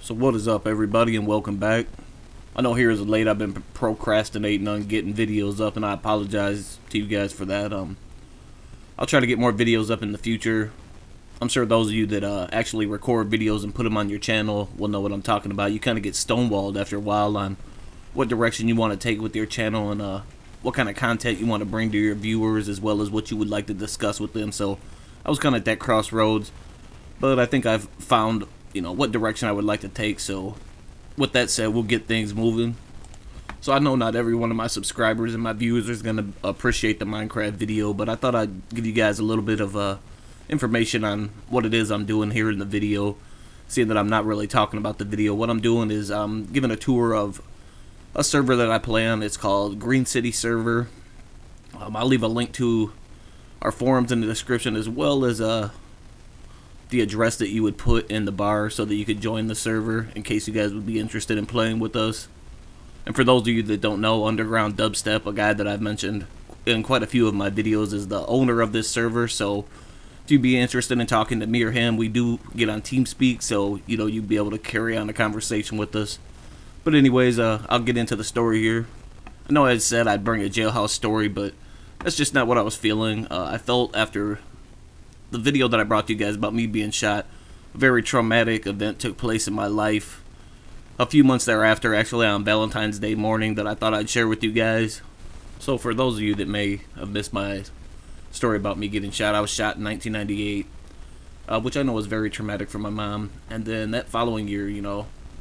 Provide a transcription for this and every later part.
So what is up, everybody, and welcome back. I know here is late. I've been procrastinating on getting videos up, and I apologize to you guys for that. I'll try to get more videos up in the future. I'm sure those of you that actually record videos and put them on your channel will know what I'm talking about. You kind of get stonewalled after a while on what direction you want to take with your channel and what kind of content you want to bring to your viewers, as well as what you would like to discuss with them. So I was kind of at that crossroads, but I think I've found what direction I would like to take. So with that said, we'll get things moving. So I know not every one of my subscribers and my viewers is going to appreciate the Minecraft video, but I thought I'd give you guys a little bit of information on what it is I'm doing here in the video, seeing that I'm not really talking about the video. What I'm doing is I'm giving a tour of a server that I play on. It's called Greencityserver. I'll leave a link to our forums in the description, as well as the address that you would put in the bar so that you could join the server in case you guys would be interested in playing with us. And for those of you that don't know, Underground Dubstep, a guy that I've mentioned in quite a few of my videos, is the owner of this server. So if you'd be interested in talking to me or him, we do get on TeamSpeak, so you'd be able to carry on a conversation with us. But anyways, I'll get into the story here. I know I said I'd bring a jailhouse story, but that's just not what I was feeling. I felt after the video that I brought to you guys about me being shot, a very traumatic event took place in my life a few months thereafter, actually on Valentine's Day morning, that I thought I'd share with you guys. So for those of you that may have missed my story about me getting shot, I was shot in 1998, which I know was very traumatic for my mom. And then that following year,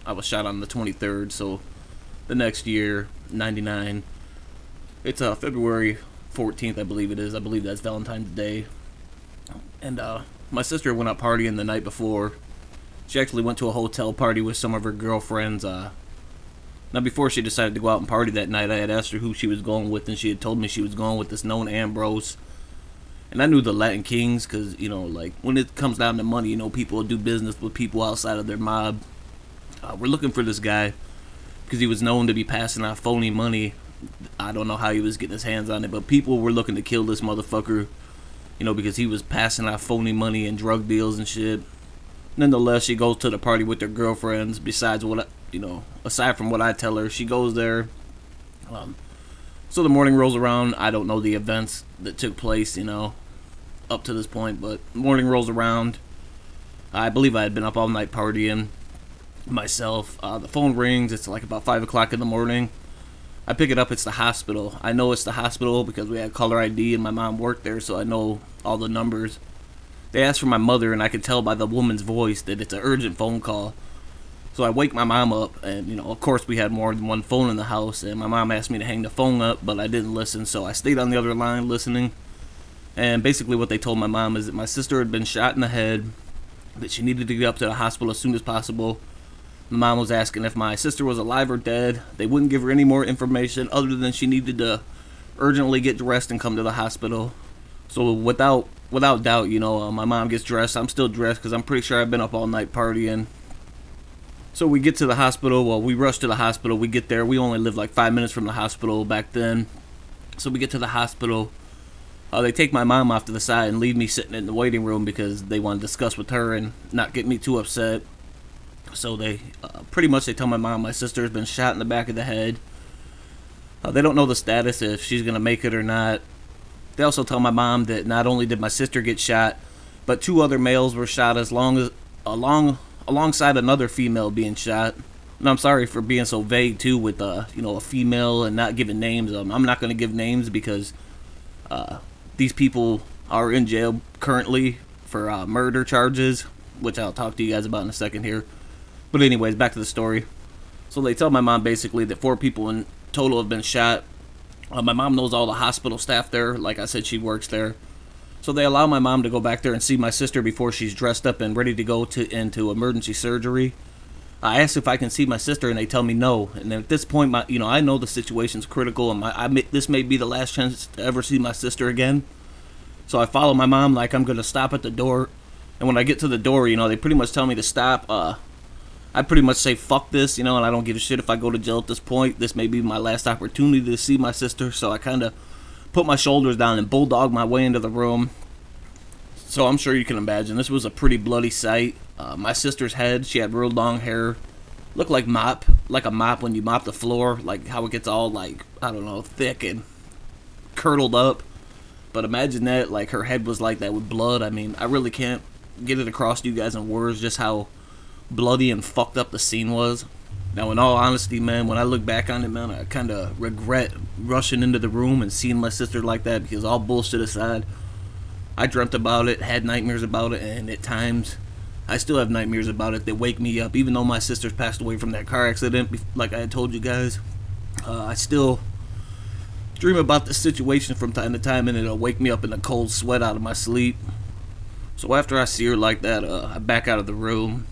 I was shot on the 23rd, so the next year, 99, it's February 14th, I believe it is. I believe that's Valentine's Day. And my sister went out partying the night before. She actually went to a hotel party with some of her girlfriends. Now, before she decided to go out and party that night, I had asked her who she was going with, and she had told me she was going with this known Ambrose. And I knew the Latin Kings, because, like, when it comes down to money, people will do business with people outside of their mob. We're looking for this guy because he was known to be passing out phony money. I don't know how he was getting his hands on it, but people were looking to kill this motherfucker, because he was passing out phony money and drug deals and shit. Nonetheless, she goes to the party with her girlfriends. Besides what aside from what I tell her, she goes there. So the morning rolls around. I don't know the events that took place, up to this point, but morning rolls around. I believe I had been up all night partying myself. The phone rings. It's like about 5 o'clock in the morning. I pick it up. It's the hospital. I know it's the hospital because we had caller ID and my mom worked there, so I know all the numbers. They asked for my mother, and I could tell by the woman's voice that it's an urgent phone call. So I wake my mom up, and of course we had more than one phone in the house, and my mom asked me to hang the phone up, but I didn't listen, so I stayed on the other line listening. And basically what they told my mom is that my sister had been shot in the head, that she needed to get up to the hospital as soon as possible. My mom was asking if my sister was alive or dead. They wouldn't give her any more information other than she needed to urgently get dressed and come to the hospital. So without doubt, my mom gets dressed. I'm still dressed because I'm pretty sure I've been up all night partying. So we get to the hospital. Well, we rush to the hospital. We get there. We only lived like 5 minutes from the hospital back then. So we get to the hospital. They take my mom off to the side and leave me sitting in the waiting room because they want to discuss with her and not get me too upset. So they pretty much tell my mom my sister's been shot in the back of the head. They don't know the status, if she's going to make it or not. They also tell my mom that not only did my sister get shot, but 2 other males were shot alongside another female being shot. And I'm sorry for being so vague too with a female and not giving names. I'm not going to give names because these people are in jail currently for murder charges, which I'll talk to you guys about in a second here. But anyways, back to the story. So they tell my mom basically that 4 people in total have been shot. My mom knows all the hospital staff there. Like I said, she works there. So they allow my mom to go back there and see my sister before she's dressed up and ready to go into emergency surgery. I ask if I can see my sister, and they tell me no. And at this point, I know the situation's critical, and this may be the last chance to ever see my sister again. So I follow my mom like I'm going to stop at the door. And when I get to the door, they pretty much tell me to stop. I pretty much say fuck this, and I don't give a shit if I go to jail at this point. This may be my last opportunity to see my sister, so I kind of put my shoulders down and bulldog my way into the room. So I'm sure you can imagine this was a pretty bloody sight. My sister's head, she had real long hair, looked like a mop when you mop the floor, like how it gets all like, I don't know, thick and curdled up. But imagine that, like her head was like that with blood. I mean, I really can't get it across to you guys in words just how bloody and fucked up the scene was. Now, in all honesty, man, when I look back on it, man, I kind of regret rushing into the room and seeing my sister like that, because all bullshit aside, I dreamt about it, had nightmares about it, and at times, I still have nightmares about it that wake me up. Even though my sister's passed away from that car accident, like I had told you guys, I still dream about the situation from time to time, and it'll wake me up in a cold sweat out of my sleep. So after I see her like that, I back out of the room.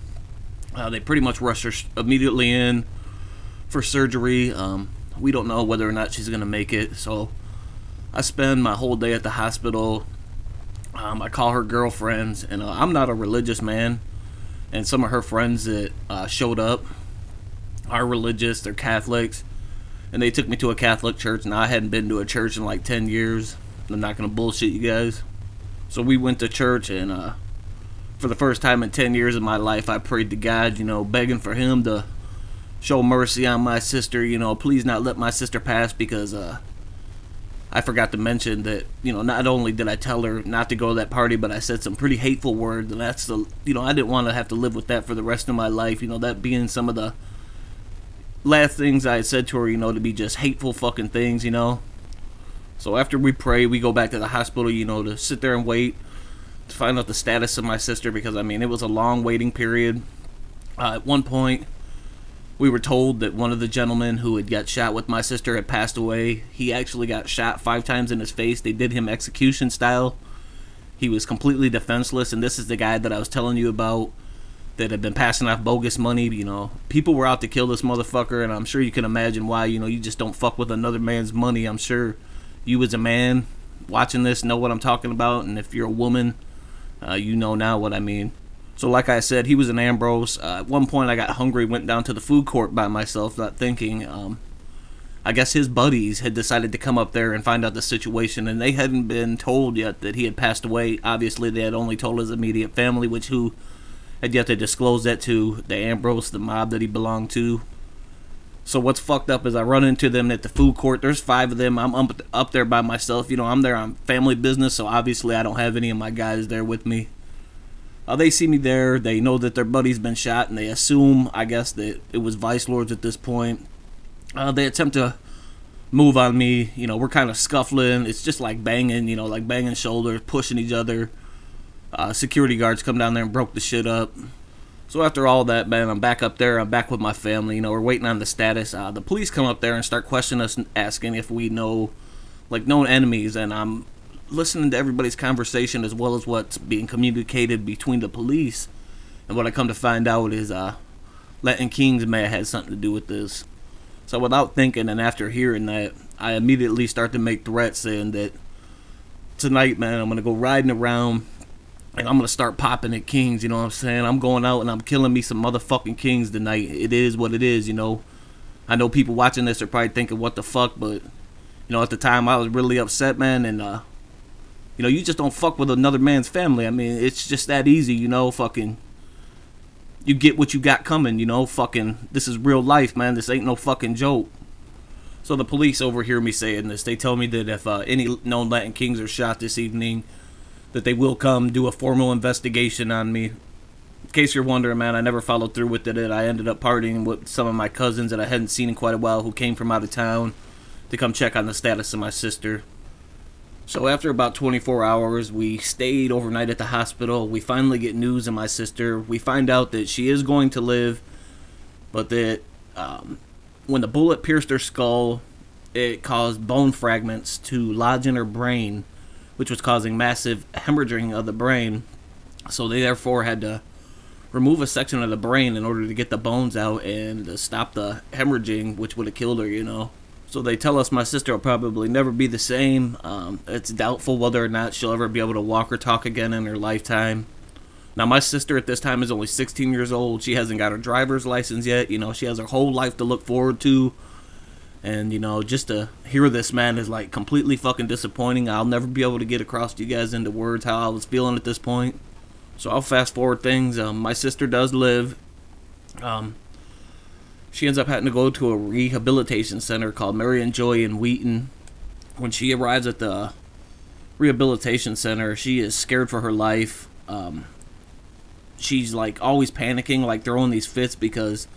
They pretty much rush her immediately in for surgery. We don't know whether or not she's going to make it. So I spend my whole day at the hospital. I call her girlfriends. And I'm not a religious man. And some of her friends that showed up are religious. They're Catholics. And they took me to a Catholic church. And I hadn't been to a church in like 10 years. I'm not going to bullshit you guys. So we went to church, and for the first time in 10 years of my life, I prayed to God, begging for him to show mercy on my sister, please not let my sister pass, because I forgot to mention that, not only did I tell her not to go to that party, but I said some pretty hateful words, and that's I didn't want to have to live with that for the rest of my life, that being some of the last things I had said to her, to be just hateful fucking things, So after we pray, we go back to the hospital, to sit there and wait to find out the status of my sister, because, it was a long waiting period. At one point, we were told that one of the gentlemen who had got shot with my sister had passed away. He actually got shot 5 times in his face. They did him execution style. He was completely defenseless, and this is the guy that I was telling you about that had been passing off bogus money. People were out to kill this motherfucker, and I'm sure you can imagine why. You just don't fuck with another man's money. I'm sure you as a man watching this know what I'm talking about, and if you're a woman, you know now what I mean. So like I said, he was an Ambrose. At one point I got hungry, went down to the food court by myself, not thinking. I guess his buddies had decided to come up there and find out the situation, and they hadn't been told yet that he had passed away. Obviously they had only told his immediate family, which who had yet to disclose that to the Ambrose, the mob that he belonged to. So what's fucked up is I run into them at the food court. There's 5 of them. I'm up there by myself. I'm there on family business, so obviously I don't have any of my guys there with me. They see me there. They know that their buddy's been shot, and they assume, I guess, that it was Vice Lords at this point. They attempt to move on me. We're kind of scuffling. It's just like banging, like banging shoulders, pushing each other. Security guards come down there and broke the shit up. So after all that, man, I'm back up there. I'm back with my family. We're waiting on the status. The police come up there and start questioning us, asking if we know, known enemies. And I'm listening to everybody's conversation as well as what's being communicated between the police. And what I come to find out is Latin Kings may have had something to do with this. So without thinking, and after hearing that, I immediately start to make threats saying that tonight, man, I'm going to go riding around. And I'm going to start popping at Kings, what I'm saying? I'm going out and I'm killing me some motherfucking Kings tonight. It is what it is, I know people watching this are probably thinking, what the fuck? But, at the time I was really upset, man. And, you just don't fuck with another man's family. It's just that easy, fucking. You get what you got coming, fucking. This is real life, man. This ain't no fucking joke. So the police overhear me saying this. They tell me that if any known Latin Kings are shot this evening, that they will come do a formal investigation on me. In case you're wondering, man, I never followed through with it. I ended up partying with some of my cousins that I hadn't seen in quite a while, who came from out of town to come check on the status of my sister. So after about 24 hours, we stayed overnight at the hospital. We finally get news of my sister. We find out that she is going to live, but that when the bullet pierced her skull, it caused bone fragments to lodge in her brain, which was causing massive hemorrhaging of the brain. So they therefore had to remove a section of the brain in order to get the bones out and to stop the hemorrhaging, which would have killed her, So they tell us my sister will probably never be the same. It's doubtful whether or not she'll ever be able to walk or talk again in her lifetime. Now, my sister at this time is only 16 years old. She hasn't got her driver's license yet. She has her whole life to look forward to. And, just to hear this, man, is completely fucking disappointing. I'll never be able to get across to you guys into words how I was feeling at this point. So I'll fast forward things. My sister does live. She ends up having to go to a rehabilitation center called Mary and Joy in Wheaton. When she arrives at the rehabilitation center, she is scared for her life. She's like always panicking, like throwing these fits because,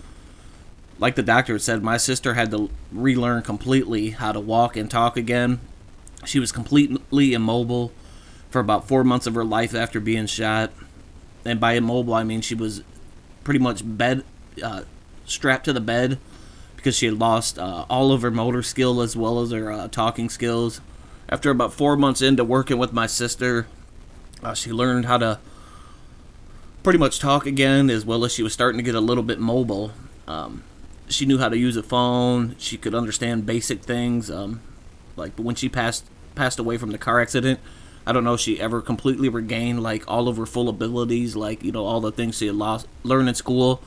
like the doctor said, my sister had to relearn completely how to walk and talk again. She was completely immobile for about 4 months of her life after being shot. And by immobile, I mean she was pretty much strapped to the bed because she had lost all of her motor skill as well as her talking skills. After about 4 months into working with my sister, she learned how to pretty much talk again, as well as she was starting to get a little bit mobile. She knew how to use a phone. She could understand basic things. Like when she passed away from the car accident, I don't know if she ever completely regained like all of her full abilities, like, you know, all the things she had learned in school.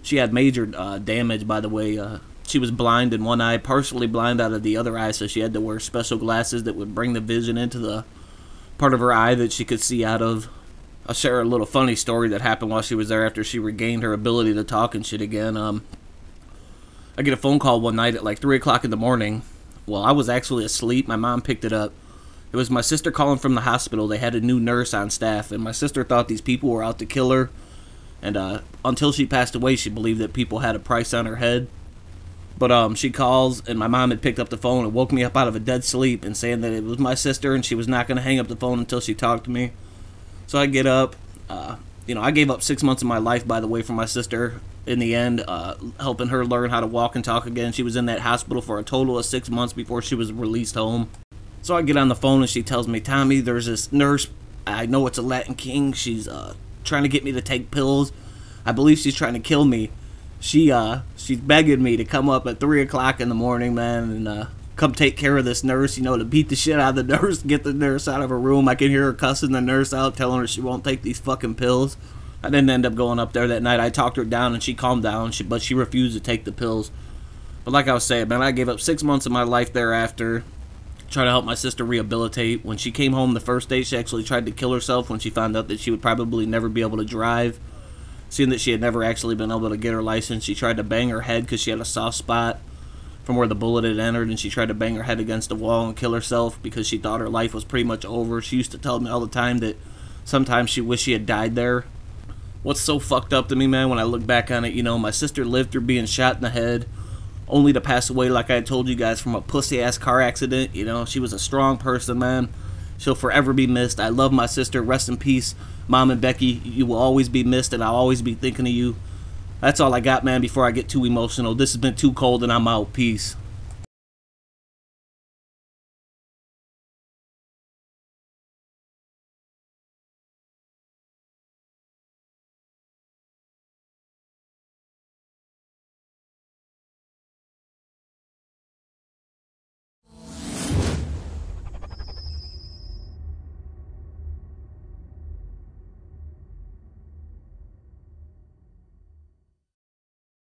She had major damage, by the way. She was blind in one eye, partially blind out of the other eye, so she had to wear special glasses that would bring the vision into the part of her eye that she could see out of. I'll share a little funny story that happened while she was there after she regained her ability to talk and shit again. I get a phone call one night at like 3 o'clock in the morning. Well, I was actually asleep. My mom picked it up. It was my sister calling from the hospital. They had a new nurse on staff, and my sister thought these people were out to kill her. And until she passed away, she believed that people had a price on her head. But she calls, and my mom had picked up the phone and woke me up out of a dead sleep and saying that it was my sister and she was not going to hang up the phone until she talked to me. So I get up. I gave up 6 months of my life, by the way, for my sister in the end, helping her learn how to walk and talk again. She was in that hospital for a total of 6 months before she was released home. So I get on the phone and she tells me, Tommy, there's this nurse. I know it's a Latin King. She's trying to get me to take pills. I believe she's trying to kill me. She's begging me to come up at 3 o'clock in the morning, man, and come take care of this nurse, to beat the shit out of the nurse, get the nurse out of her room. I can hear her cussing the nurse out, telling her she won't take these fucking pills. I didn't end up going up there that night. I talked her down and she calmed down, but she refused to take the pills. But like I was saying, man, I gave up 6 months of my life thereafter, trying to help my sister rehabilitate. When she came home the first day, she actually tried to kill herself when she found out that she would probably never be able to drive. Seeing that she had never actually been able to get her license, she tried to bang her head because she had a soft spot from where the bullet had entered, and she tried to bang her head against the wall and kill herself because she thought her life was pretty much over. She used to tell me all the time that sometimes she wished she had died there. What's so fucked up to me, man, when I look back on it, my sister lived through being shot in the head, only to pass away, like I told you guys, from a pussy-ass car accident. She was a strong person, man. She'll forever be missed. I love my sister. Rest in peace, Mom and Becky. You will always be missed, and I'll always be thinking of you. That's all I got, man, before I get too emotional. This has been Too Cold, and I'm out. Peace.